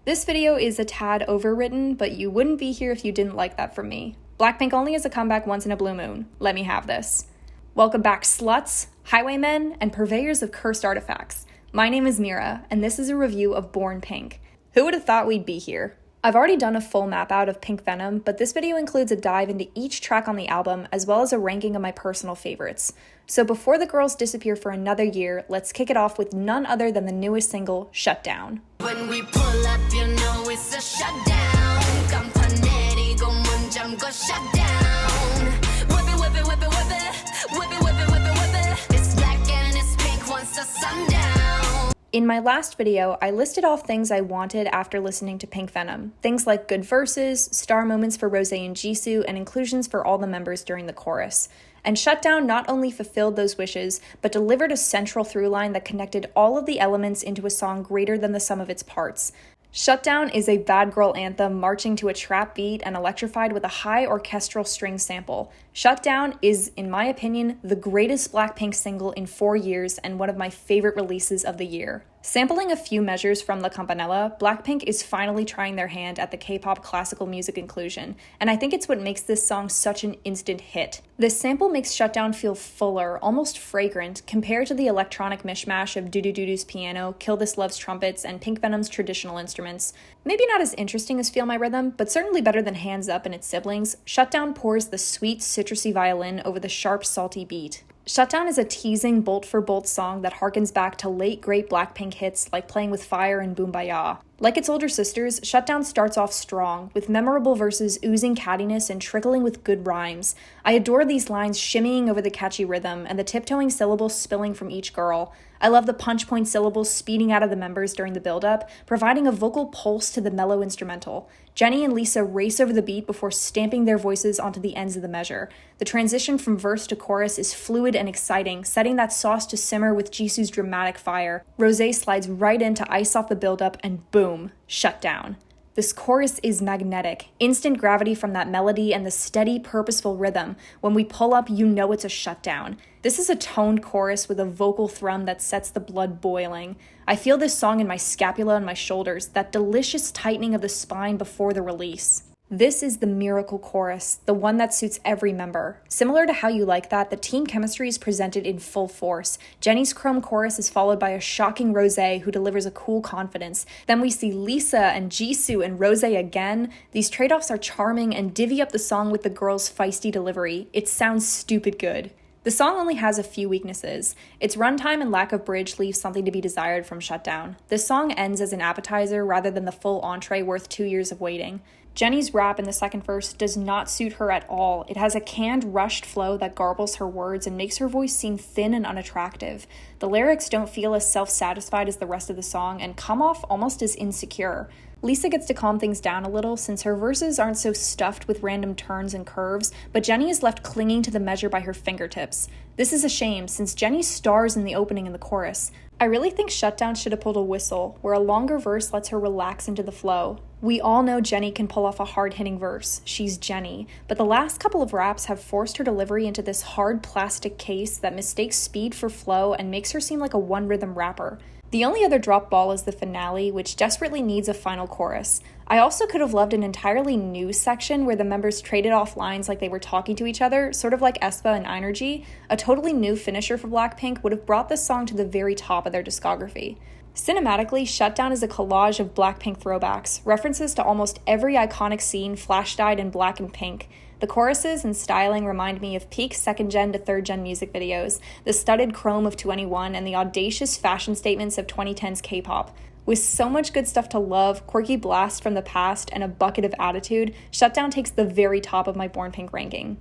This video is a tad overwritten, but you wouldn't be here if you didn't like that from me. BLACKPINK only has a comeback once in a blue moon. Let me have this. Welcome back, sluts, highwaymen, and purveyors of cursed artifacts. My name is Mira, and this is a review of Born Pink. Who would have thought we'd be here? I've already done a full map out of Pink Venom, but this video includes a dive into each track on the album, as well as a ranking of my personal favorites. So before the girls disappear for another year, let's kick it off with none other than the newest single, Shutdown. When we pull up, you know it's a shutdown. Campanerigo, munjango, shutdown. Whip it, whip it, whip it, whip it. Whip it, whip it, whip it, whip it. It's black and it's pink once the sundown. In my last video, I listed off things I wanted after listening to Pink Venom. Things like good verses, star moments for Rosé and Jisoo, and inclusions for all the members during the chorus. And Shutdown not only fulfilled those wishes, but delivered a central through line that connected all of the elements into a song greater than the sum of its parts. Shutdown is a bad girl anthem marching to a trap beat and electrified with a high orchestral string sample. Shutdown is, in my opinion, the greatest BLACKPINK single in 4 years and one of my favorite releases of the year. Sampling a few measures from La Campanella, BLACKPINK is finally trying their hand at the K-pop classical music inclusion, and I think it's what makes this song such an instant hit. This sample makes Shutdown feel fuller, almost fragrant, compared to the electronic mishmash of Doo-Doo-Doo-Doo's piano, Kill This Love's trumpets, and Pink Venom's traditional instruments. Maybe not as interesting as Feel My Rhythm, but certainly better than Hands Up and its siblings, Shutdown pours the sweet, citrusy violin over the sharp, salty beat. Shutdown is a teasing bolt-for-bolt song that harkens back to late great BLACKPINK hits like Playing with Fire and Boombayah. Like its older sisters, Shutdown starts off strong, with memorable verses oozing cattiness and trickling with good rhymes. I adore these lines shimmying over the catchy rhythm and the tiptoeing syllables spilling from each girl. I love the punch-point syllables speeding out of the members during the build-up, providing a vocal pulse to the mellow instrumental. Jennie and Lisa race over the beat before stamping their voices onto the ends of the measure. The transition from verse to chorus is fluid and exciting, setting that sauce to simmer with Jisoo's dramatic fire. Rosé slides right in to ice off the build-up and boom, Shutdown. This chorus is magnetic, instant gravity from that melody and the steady, purposeful rhythm. When we pull up, you know it's a shutdown. This is a toned chorus with a vocal thrum that sets the blood boiling. I feel this song in my scapula and my shoulders, that delicious tightening of the spine before the release. This is the miracle chorus, the one that suits every member. Similar to How You Like That, the team chemistry is presented in full force. Jennie's chrome chorus is followed by a shocking Rosé who delivers a cool confidence. Then we see Lisa and Jisoo and Rosé again. These trade-offs are charming and divvy up the song with the girls' feisty delivery. It sounds stupid good. The song only has a few weaknesses. Its runtime and lack of bridge leaves something to be desired from Shutdown. This song ends as an appetizer rather than the full entree worth 2 years of waiting. Jennie's rap in the second verse does not suit her at all. It has a canned, rushed flow that garbles her words and makes her voice seem thin and unattractive. The lyrics don't feel as self-satisfied as the rest of the song and come off almost as insecure. Lisa gets to calm things down a little since her verses aren't so stuffed with random turns and curves, but Jennie is left clinging to the measure by her fingertips. This is a shame since Jennie stars in the opening and the chorus. I really think Shutdown should have pulled a whistle, where a longer verse lets her relax into the flow. We all know Jennie can pull off a hard-hitting verse. She's Jennie. But the last couple of raps have forced her delivery into this hard plastic case that mistakes speed for flow and makes her seem like a one-rhythm rapper. The only other drop ball is the finale, which desperately needs a final chorus. I also could have loved an entirely new section where the members traded off lines like they were talking to each other, sort of like aespa and Einergy. A totally new finisher for BLACKPINK would have brought this song to the very top of their discography. Cinematically, Shutdown is a collage of BLACKPINK throwbacks, references to almost every iconic scene flash-dyed in black and pink. The choruses and styling remind me of peak second-gen to third-gen music videos, the studded chrome of 21, and the audacious fashion statements of 2010's K-pop. With so much good stuff to love, quirky blast from the past, and a bucket of attitude, Shutdown takes the very top of my Born Pink ranking.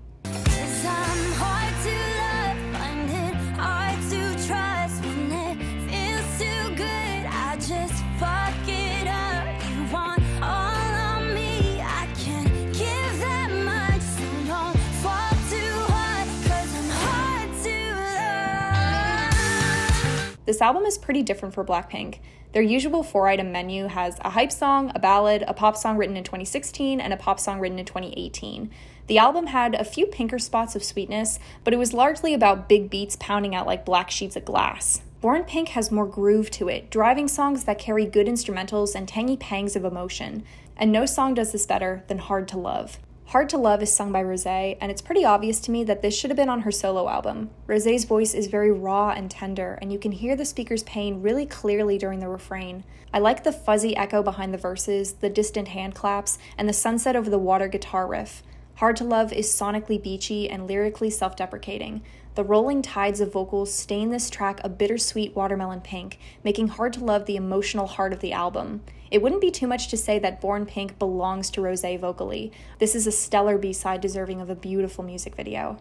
This album is pretty different for BLACKPINK. Their usual 4-item menu has a hype song, a ballad, a pop song written in 2016, and a pop song written in 2018. The album had a few pinker spots of sweetness, but it was largely about big beats pounding out like black sheets of glass. Born Pink has more groove to it, driving songs that carry good instrumentals and tangy pangs of emotion, and no song does this better than Hard to Love. Hard to Love is sung by Rosé, and it's pretty obvious to me that this should have been on her solo album. Rosé's voice is very raw and tender, and you can hear the speaker's pain really clearly during the refrain. I like the fuzzy echo behind the verses, the distant hand claps, and the sunset over the water guitar riff. Hard to Love is sonically beachy and lyrically self-deprecating. The rolling tides of vocals stain this track a bittersweet watermelon pink, making Hard to Love the emotional heart of the album. It wouldn't be too much to say that Born Pink belongs to Rosé vocally. This is a stellar B-side deserving of a beautiful music video.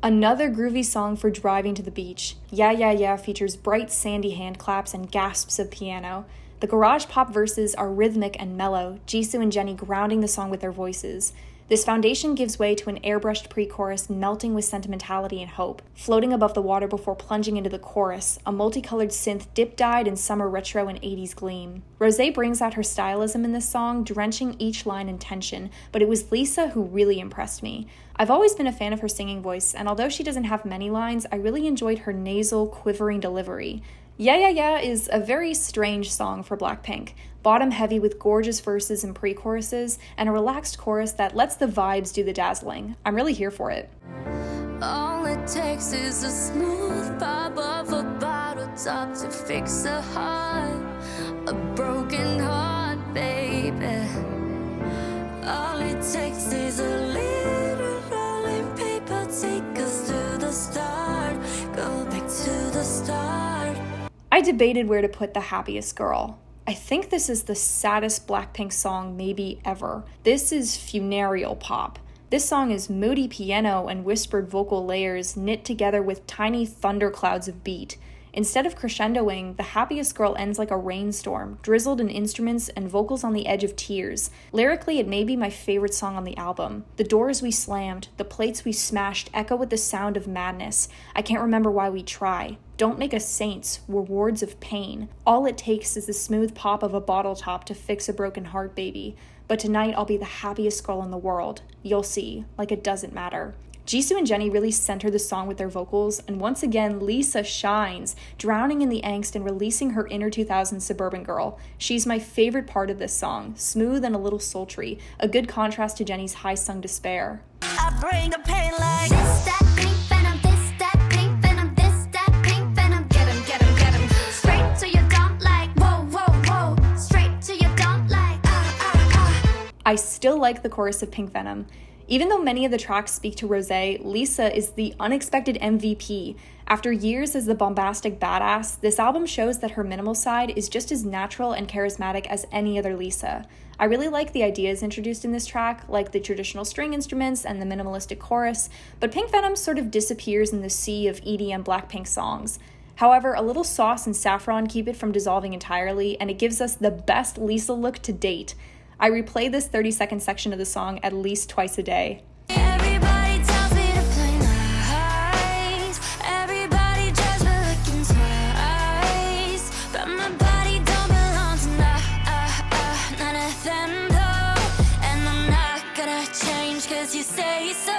Another groovy song for driving to the beach. Yeah Yeah Yeah features bright sandy hand claps and gasps of piano. The garage pop verses are rhythmic and mellow, Jisoo and Jennie grounding the song with their voices. This foundation gives way to an airbrushed pre-chorus melting with sentimentality and hope, floating above the water before plunging into the chorus, a multicolored synth dip-dyed in summer retro and 80s gleam. Rosé brings out her stylism in this song, drenching each line in tension, but it was Lisa who really impressed me. I've always been a fan of her singing voice, and although she doesn't have many lines, I really enjoyed her nasal, quivering delivery. Yeah Yeah Yeah is a very strange song for BLACKPINK, bottom heavy with gorgeous verses and pre-choruses, and a relaxed chorus that lets the vibes do the dazzling. I'm really here for it. All it takes is a smooth pop of a bottle top to fix a heart, a broken heart, baby. All it takes is a little rolling paper, take us to the start, go back to the start. I debated where to put the Happiest Girl. I think this is the saddest BLACKPINK song maybe ever. This is funereal pop. This song is moody piano and whispered vocal layers knit together with tiny thunderclouds of beat. Instead of crescendoing, the Happiest Girl ends like a rainstorm, drizzled in instruments and vocals on the edge of tears. Lyrically, it may be my favorite song on the album. The doors we slammed, the plates we smashed echo with the sound of madness. I can't remember why we try. Don't make us saints, we're wards of pain. All it takes is the smooth pop of a bottle top to fix a broken heart, baby. But tonight I'll be the happiest girl in the world. You'll see, like it doesn't matter. Jisoo and Jennie really center the song with their vocals, and once again, Lisa shines, drowning in the angst and releasing her inner 2000s suburban girl. She's my favorite part of this song, smooth and a little sultry, a good contrast to Jennie's high-sung despair. I bring the pain like this, that pink venom, this, that pink venom, this, that pink venom. Get him, get him, get him. Straight to your dump like, whoa, whoa, whoa. Straight to your dump like, I still like the chorus of Pink Venom. Even though many of the tracks speak to Rosé, Lisa is the unexpected MVP. After years as the bombastic badass, this album shows that her minimal side is just as natural and charismatic as any other Lisa. I really like the ideas introduced in this track, like the traditional string instruments and the minimalistic chorus, but Pink Venom sort of disappears in the sea of EDM BLACKPINK songs. However, a little sauce and saffron keep it from dissolving entirely, and it gives us the best Lisa look to date. I replay this 30-second section of the song at least twice a day. everybody tells me to play nice. Everybody judge me looking twice. But my body don't belong to none of them though. And I'm not gonna change cause you say so.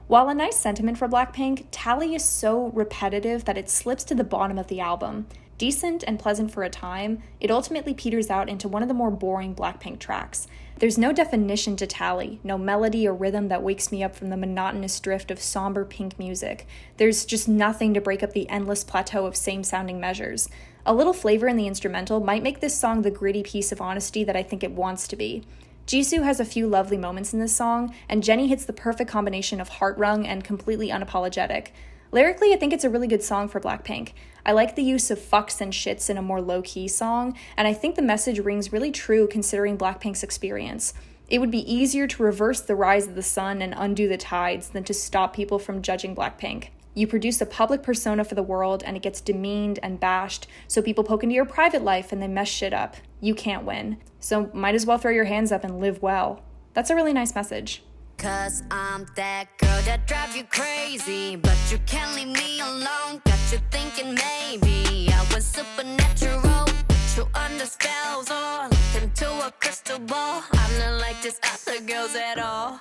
While a nice sentiment for BLACKPINK, Tally is so repetitive that it slips to the bottom of the album. Decent and pleasant for a time, it ultimately peters out into one of the more boring BLACKPINK tracks. There's no definition to Tally, no melody or rhythm that wakes me up from the monotonous drift of somber pink music. There's just nothing to break up the endless plateau of same-sounding measures. A little flavor in the instrumental might make this song the gritty piece of honesty that I think it wants to be. Jisoo has a few lovely moments in this song, and Jennie hits the perfect combination of heart-wrung and completely unapologetic. Lyrically, I think it's a really good song for BLACKPINK. I like the use of fucks and shits in a more low-key song, and I think the message rings really true considering BLACKPINK's experience. It would be easier to reverse the rise of the sun and undo the tides than to stop people from judging BLACKPINK. You produce a public persona for the world and it gets demeaned and bashed, so people poke into your private life and they mess shit up. You can't win. So might as well throw your hands up and live well. That's a really nice message. Cause I'm that girl that drive you crazy, but you can't leave me alone. Got you thinking maybe I was supernatural, put you under spells or look into a crystal ball. I'm not like these other girls at all.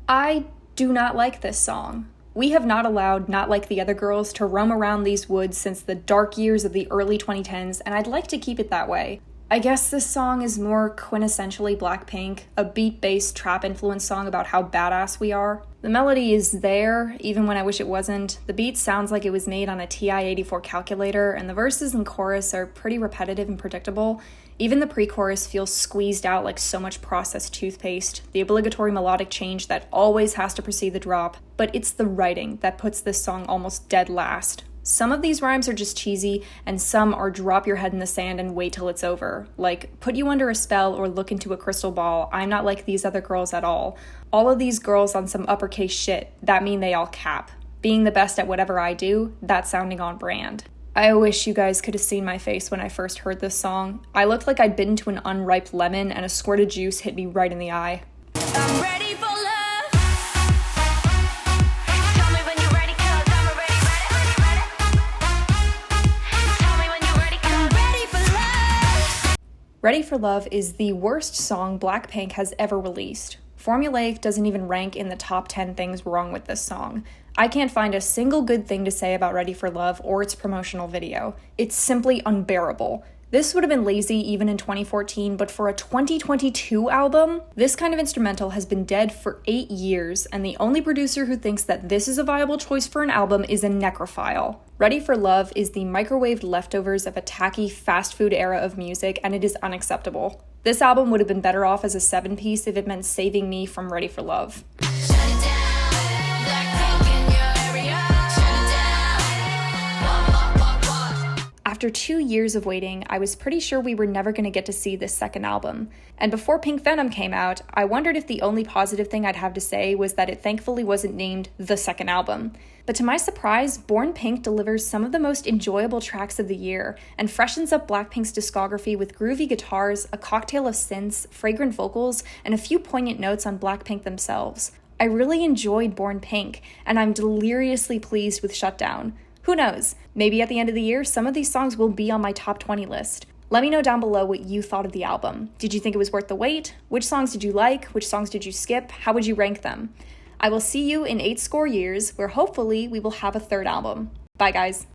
I do not like this song. We have not allowed Not Like the Other Girls to roam around these woods since the dark years of the early 2010s, and I'd like to keep it that way. I guess this song is more quintessentially BLACKPINK, a beat-based trap-influenced song about how badass we are. The melody is there, even when I wish it wasn't. The beat sounds like it was made on a TI-84 calculator, and the verses and chorus are pretty repetitive and predictable. Even the pre-chorus feels squeezed out like so much processed toothpaste, the obligatory melodic change that always has to precede the drop, but it's the writing that puts this song almost dead last. Some of these rhymes are just cheesy, and some are drop your head in the sand and wait till it's over. Like, put you under a spell or look into a crystal ball, I'm not like these other girls at all. All of these girls on some uppercase shit, that mean they all cap. Being the best at whatever I do, that's sounding on brand. I wish you guys could have seen my face when I first heard this song. I looked like I'd bitten into an unripe lemon and a squirt of juice hit me right in the eye. I'm ready for love. Tell me when you're ready, cause I'm already ready. Tell me when you're ready, cause I'm ready for love. Ready for Love is the worst song BLACKPINK has ever released. Formulaic doesn't even rank in the top 10 things wrong with this song. I can't find a single good thing to say about Ready for Love or its promotional video. It's simply unbearable. This would have been lazy even in 2014, but for a 2022 album, this kind of instrumental has been dead for 8 years, and the only producer who thinks that this is a viable choice for an album is a necrophile. Ready for Love is the microwaved leftovers of a tacky fast food era of music, and it is unacceptable. This album would have been better off as a 7-piece if it meant saving me from Ready for Love. Shut it down. BLACKPINK in your area. Shut it down. Walk. After 2 years of waiting, I was pretty sure we were never going to get to see this second album. And before Pink Venom came out, I wondered if the only positive thing I'd have to say was that it thankfully wasn't named the second album. But to my surprise, Born Pink delivers some of the most enjoyable tracks of the year and freshens up BLACKPINK's discography with groovy guitars, a cocktail of synths, fragrant vocals, and a few poignant notes on BLACKPINK themselves. I really enjoyed Born Pink, and I'm deliriously pleased with Shutdown. Who knows? Maybe at the end of the year, some of these songs will be on my top 20 list. Let me know down below what you thought of the album. Did you think it was worth the wait? Which songs did you like? Which songs did you skip? How would you rank them? I will see you in 8 years, where hopefully we will have a third album. Bye, guys.